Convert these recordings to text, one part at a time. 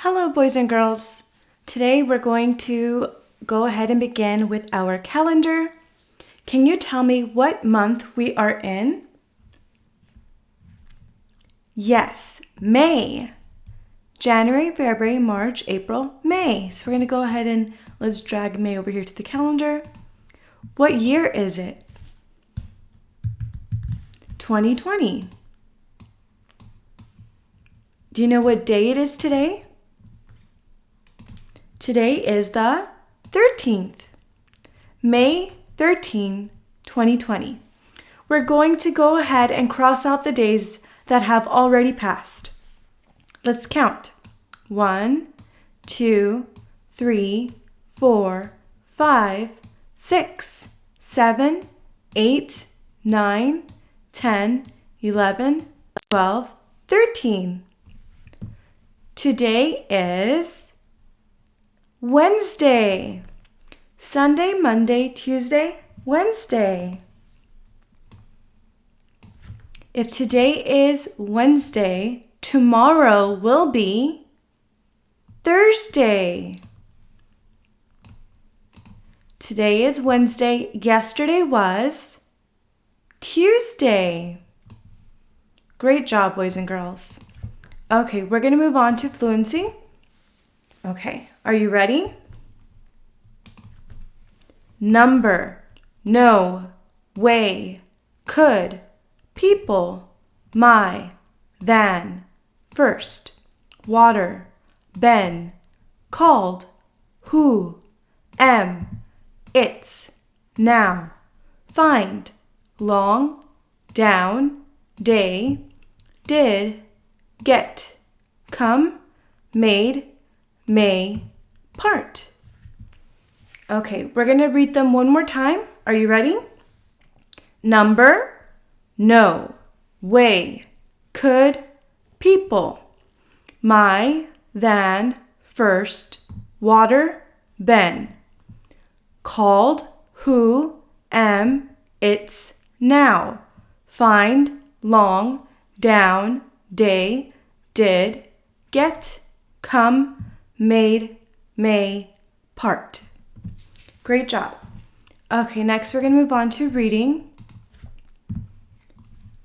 Hello, boys and girls. Today we're going to go ahead and begin with our calendar. Can you tell me what month we are in? Yes, May. January, February, March, April, May. So we're going to go ahead and let's drag May over here to the calendar. What year is it? 2020. Do you know what day it is today? Today is the 13th. May 13, 2020. We're going to go ahead and cross out the days that have already passed. Let's count. 1, 2, 3, 4, 5, 6, 7, 8, 9, 10, 11, 12, 13. Today is Wednesday. Sunday, Monday, Tuesday, Wednesday. If today is Wednesday, tomorrow will be Thursday. Today is Wednesday. Yesterday was Tuesday. Great job, boys and girls. Okay, we're going to move on to fluency. Okay, are you ready? Number, know, way, could, people, my, than, first, water, been, called, who, am, it's, now, find, long, down, day, did, get, come, made, may, part. Okay, we're going to read them one more time. Are you ready? Number, know, way, could, people, my, than, first, water, been, called, who, am, it's, now, find, long, down, day, did, get, come, made, may, part. Great job. Okay, next we're going to move on to reading.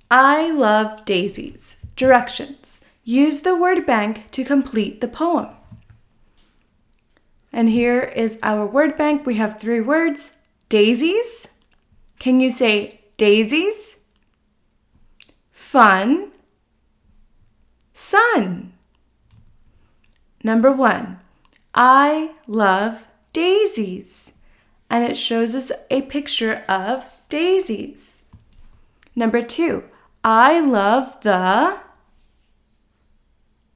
I love daisies. Directions. Use the word bank to complete the poem. And here is our word bank. We have 3 words. Daisies. Can you say daisies? Fun. Sun. Number 1. I love daisies. And it shows us a picture of daisies. Number 2, I love the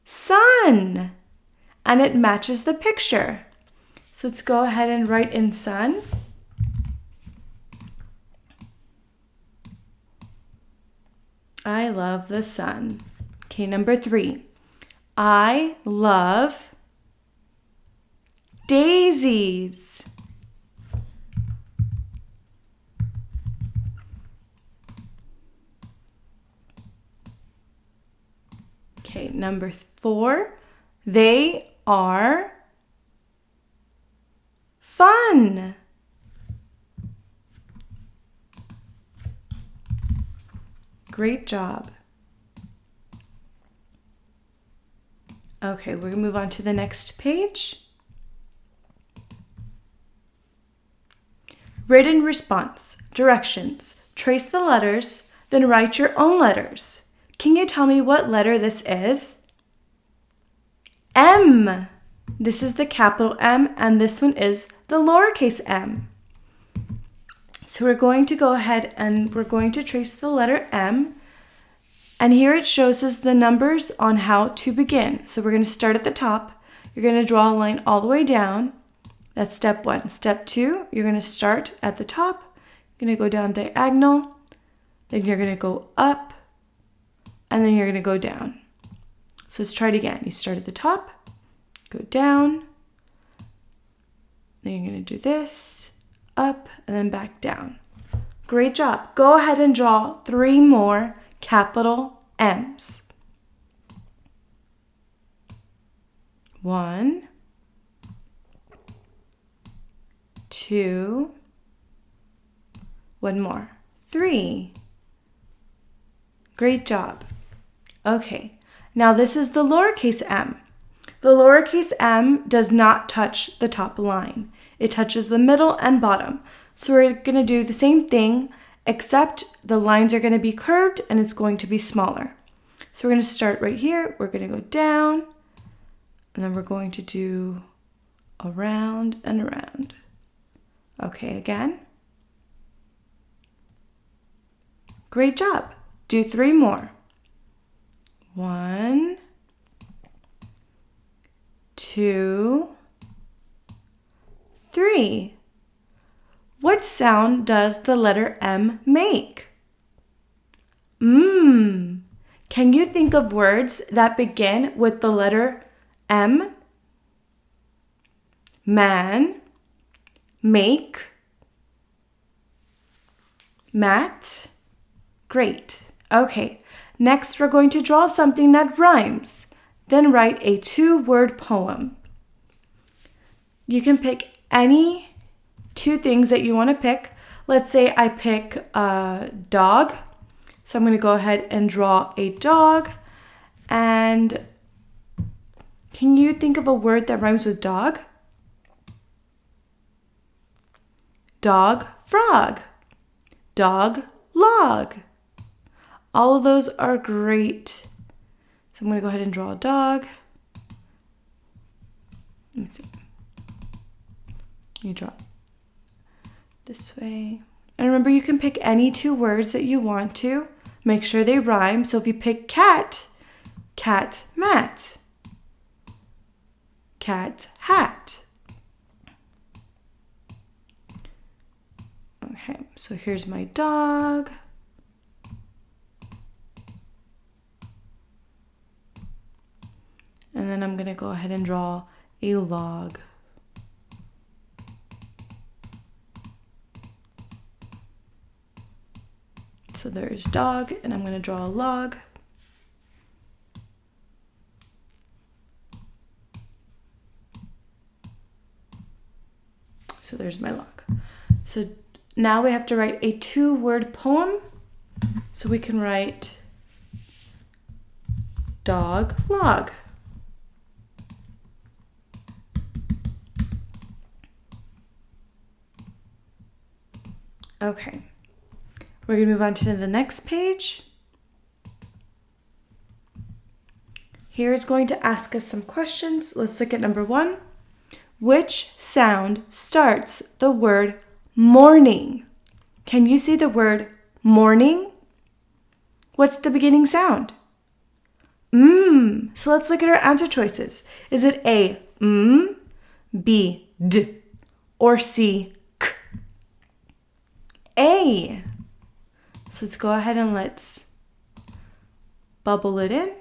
sun. And it matches the picture. So let's go ahead and write in sun. I love the sun. Okay, number 3, I love daisies. Okay, number 4, they are fun. Great job. Okay, we're going to move on to the next page. Written response. Directions. Trace the letters, then write your own letters. Can you tell me what letter this is? M. This is the capital M, and this one is the lowercase m. So we're going to go ahead and we're going to trace the letter M. And here it shows us the numbers on how to begin. So we're going to start at the top. You're going to draw a line all the way down. That's step 1. Step 2, you're going to start at the top. You're going to go down diagonal. Then you're going to go up. And then you're going to go down. So let's try it again. You start at the top, go down. Then you're going to do this, up, and then back down. Great job. Go ahead and draw 3 more capital M's. 1, 2, one more, 3. Great job. Okay, now this is the lowercase m. The lowercase m does not touch the top line. It touches the middle and bottom. So we're going to do the same thing, except the lines are going to be curved and it's going to be smaller. So we're going to start right here. We're going to go down, and then we're going to do around and around. Okay, again. Great job. Do 3 more. 1, 2, 3. What sound does the letter M make? Can you think of words that begin with the letter M? Man, make, mat. Great. Okay, next we're going to draw something that rhymes. Then write a 2-word poem. You can pick any 2 things that you want to pick. Let's say I pick a dog. So I'm going to go ahead and draw a dog. And can you think of a word that rhymes with dog? Dog, frog. Dog, log. All of those are great. So I'm going to go ahead and draw a dog. Let me see. You draw this way. And remember, you can pick any 2 words that you want to. Make sure they rhyme. So if you pick cat, cat, mat. Cat, hat. Okay, so here's my dog. And then I'm going to go ahead and draw a log. So there's dog, and I'm going to draw a log. So there's my log. So now we have to write a 2-word poem. So we can write dog, log. Okay, we're going to move on to the next page. Here it's going to ask us some questions. Let's look at number 1. Which sound starts the word morning? Can you see the word morning? What's the beginning sound? So let's look at our answer choices. Is it A, B, D, or C, K? A. So let's go ahead and let's bubble it in.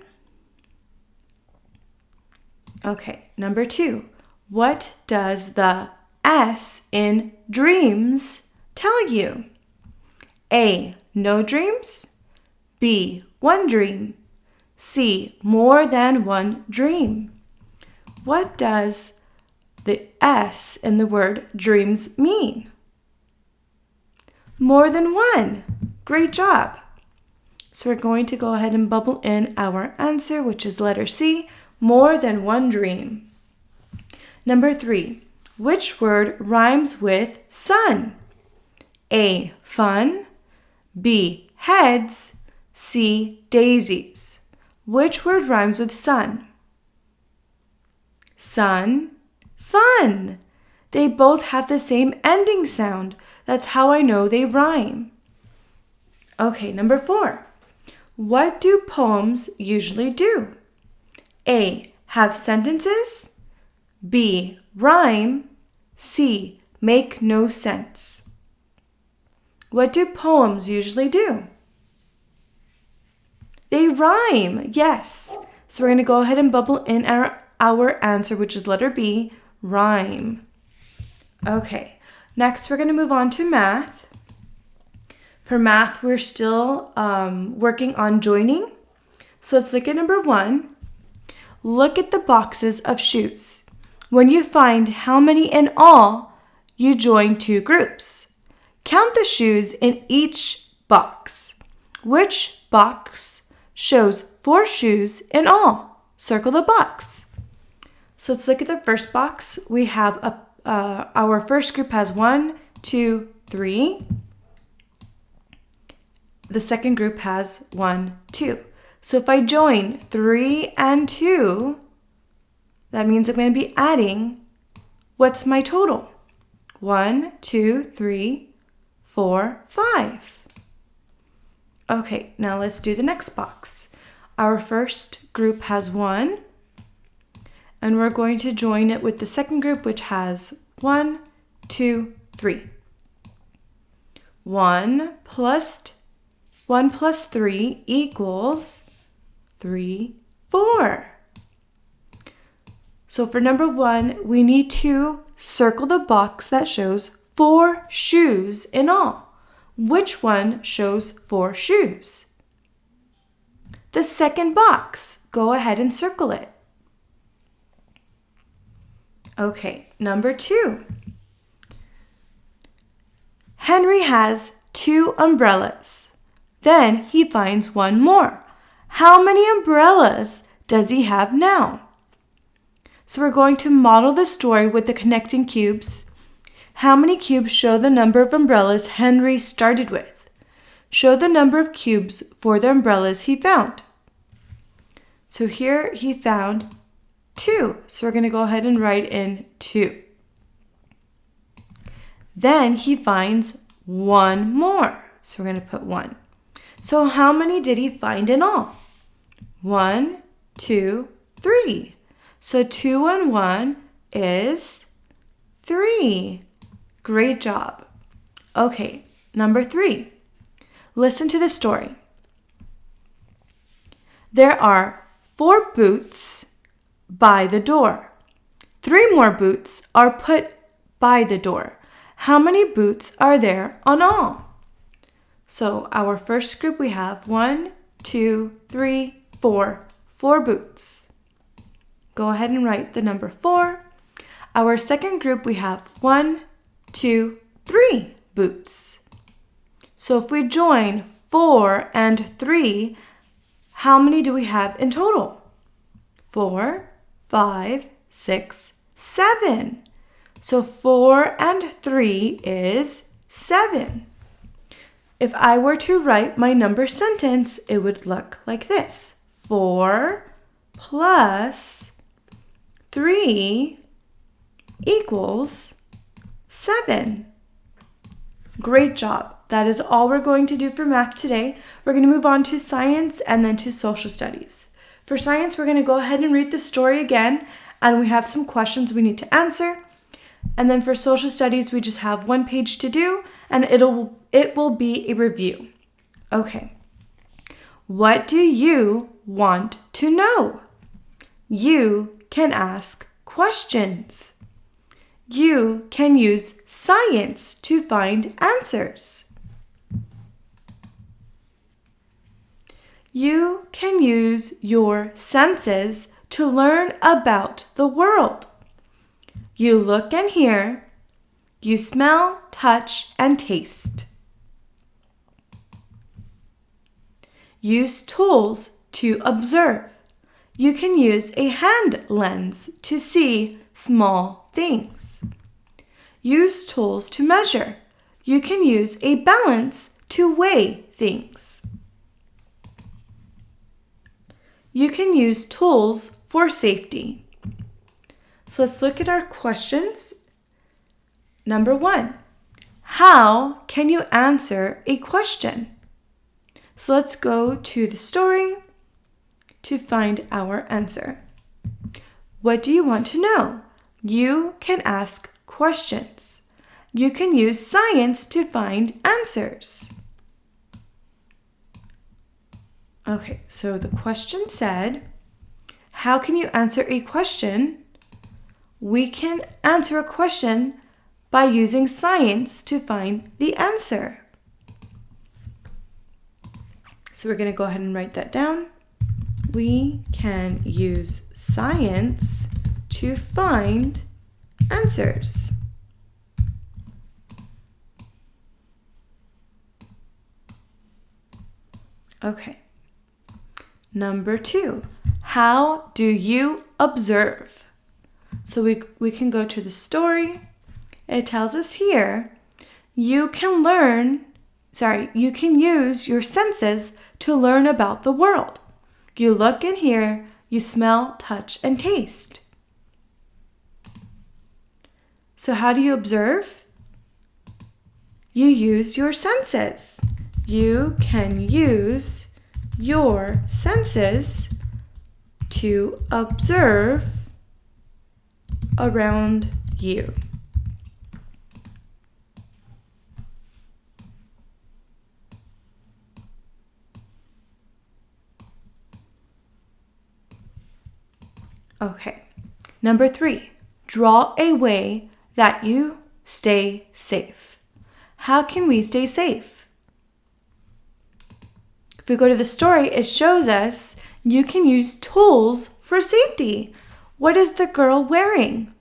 Okay, number 2. What does the S in dreams tell you? A, no dreams. B, one dream. C, more than one dream. What does the S in the word dreams mean? More than one. Great job. So we're going to go ahead and bubble in our answer, which is letter C, more than one dream. Number 3, which word rhymes with sun? A, fun. B, heads. C, daisies. Which word rhymes with sun? Sun, fun. They both have the same ending sound. That's how I know they rhyme. Okay, number 4. What do poems usually do? A, have sentences. B, rhyme. C, make no sense. What do poems usually do? They rhyme, yes. So we're going to go ahead and bubble in our answer, which is letter B, rhyme. Okay, next we're going to move on to math. For math, we're still working on joining. So let's look at number 1. look at the boxes of shoes. When you find how many in all, you join two groups. Count the shoes in each box. Which box shows 4 shoes in all? Circle the box. So let's look at the first box. We have our first group has 1, 2, 3. The second group has 1, 2. So if I join 3 and 2, that means I'm going to be adding, what's my total? 1, 2, 3, 4, 5. Okay, now let's do the next box. Our first group has 1, and we're going to join it with the second group, which has 1, 2, 3. 1 plus 3 equals 3, 4. So for number 1, we need to circle the box that shows 4 shoes in all. Which one shows 4 shoes? The second box. Go ahead and circle it. Okay, number 2. Henry has 2 umbrellas. Then he finds 1 more. How many umbrellas does he have now? So we're going to model the story with the connecting cubes. How many cubes show the number of umbrellas Henry started with? Show the number of cubes for the umbrellas he found. So here he found 2. So we're going to go ahead and write in 2. Then he finds 1 more. So we're going to put 1. So how many did he find in all? 1, 2, 3. So 2 and 1 is 3. Great job. Okay, number 3. Listen to the story. There are 4 boots by the door. 3 more boots are put by the door. How many boots are there on all? So our first group we have 1, 2, 3, 4. 4 boots. Go ahead and write the number 4. Our second group we have 1, 2, 3 boots. So if we join 4 and 3, how many do we have in total? 4, 5, 6, 7. So 4 and 3 is 7. If I were to write my number sentence, it would look like this. 4 plus 3 equals 7. Great job. That is all we're going to do for math today. We're going to move on to science and then to social studies. For science, we're going to go ahead and read the story again, and we have some questions we need to answer. And then for social studies, we just have 1 page to do, and it will be a review. Okay. What do you want to know? You can ask questions. You can use science to find answers. You can use your senses to learn about the world. You look and hear. You smell, touch, and taste. Use tools to observe. You can use a hand lens to see small things. Use tools to measure. You can use a balance to weigh things. You can use tools for safety. So let's look at our questions. Number 1, how can you answer a question? So let's go to the story to find our answer. What do you want to know? You can ask questions. You can use science to find answers. Okay, so the question said, how can you answer a question? We can answer a question by using science to find the answer. So we're going to go ahead and write that down. we can use science to find answers. Okay. Number 2, how do you observe? So we can go to the story. It tells us here, you can use your senses to learn about the world. You look and hear, you smell, touch, and taste. So how do you observe? You use your senses. You can use your senses to observe around you. Okay. Number 3, draw a way that you stay safe. How can we stay safe? If we go to the story, it shows us you can use tools for safety. What is the girl wearing?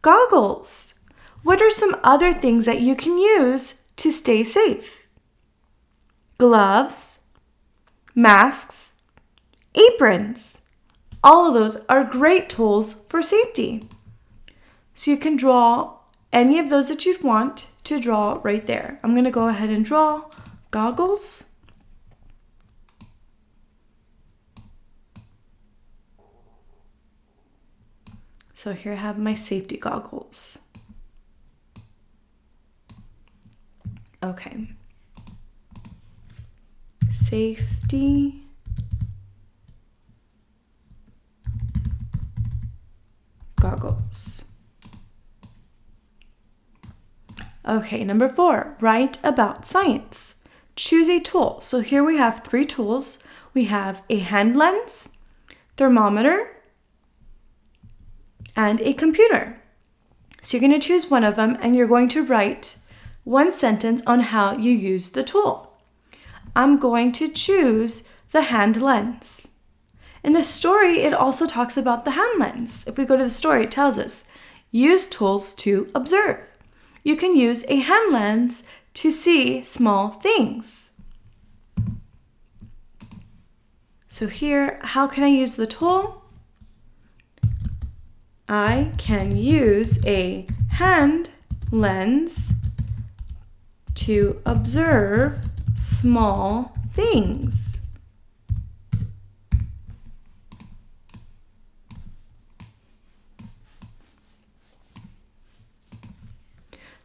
Goggles. What are some other things that you can use to stay safe? Gloves, masks, aprons. All of those are great tools for safety. So you can draw any of those that you'd want to draw right there. I'm going to go ahead and draw goggles. So here I have my safety goggles. Okay. Safety goggles. Okay, number 4, write about science. Choose a tool. So here we have 3 tools. We have a hand lens, thermometer, and a computer. So you're going to choose one of them and you're going to write one sentence on how you use the tool. I'm going to choose the hand lens. In the story, it also talks about the hand lens. If we go to the story, it tells us, use tools to observe. You can use a hand lens to see small things. So here, how can I use the tool? I can use a hand lens to observe small things.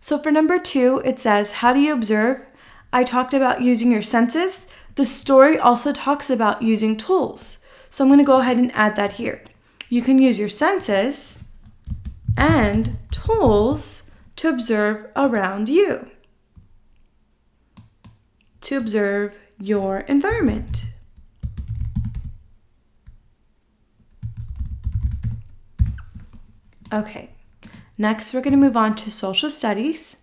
So for number 2, it says, how do you observe? I talked about using your senses. The story also talks about using tools. So I'm going to go ahead and add that here. You can use your senses and tools to observe around you, to observe your environment. Okay. Next, we're going to move on to social studies.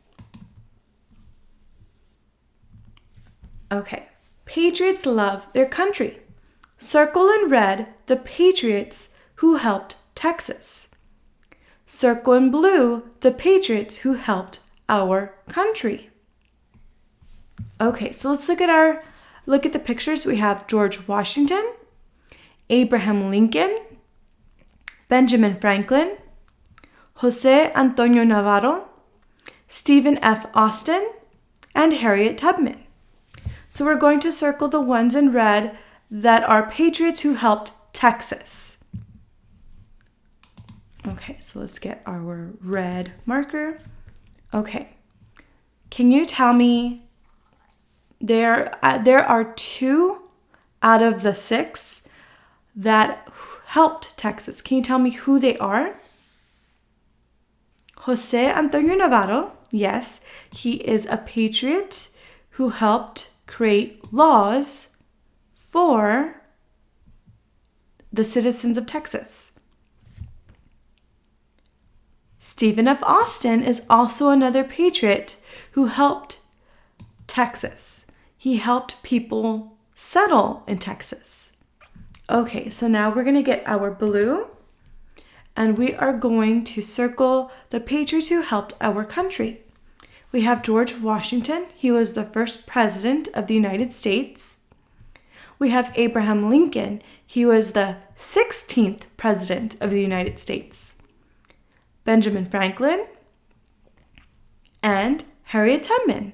Okay, patriots love their country. Circle in red the patriots who helped Texas. Circle in blue the patriots who helped our country. Okay, so let's look at the pictures. We have George Washington, Abraham Lincoln, Benjamin Franklin, Jose Antonio Navarro, Stephen F. Austin, and Harriet Tubman. So we're going to circle the ones in red that are patriots who helped Texas. Okay, so let's get our red marker. Okay, can you tell me, there are 2 out of the 6 that helped Texas. Can you tell me who they are? Jose Antonio Navarro, yes, he is a patriot who helped create laws for the citizens of Texas. Stephen F. Austin is also another patriot who helped Texas. He helped people settle in Texas. Okay, so now we're going to get our blue and we are going to circle the patriots who helped our country. We have George Washington. He was the first president of the United States. We have Abraham Lincoln. He was the 16th president of the United States. Benjamin Franklin and Harriet Tubman.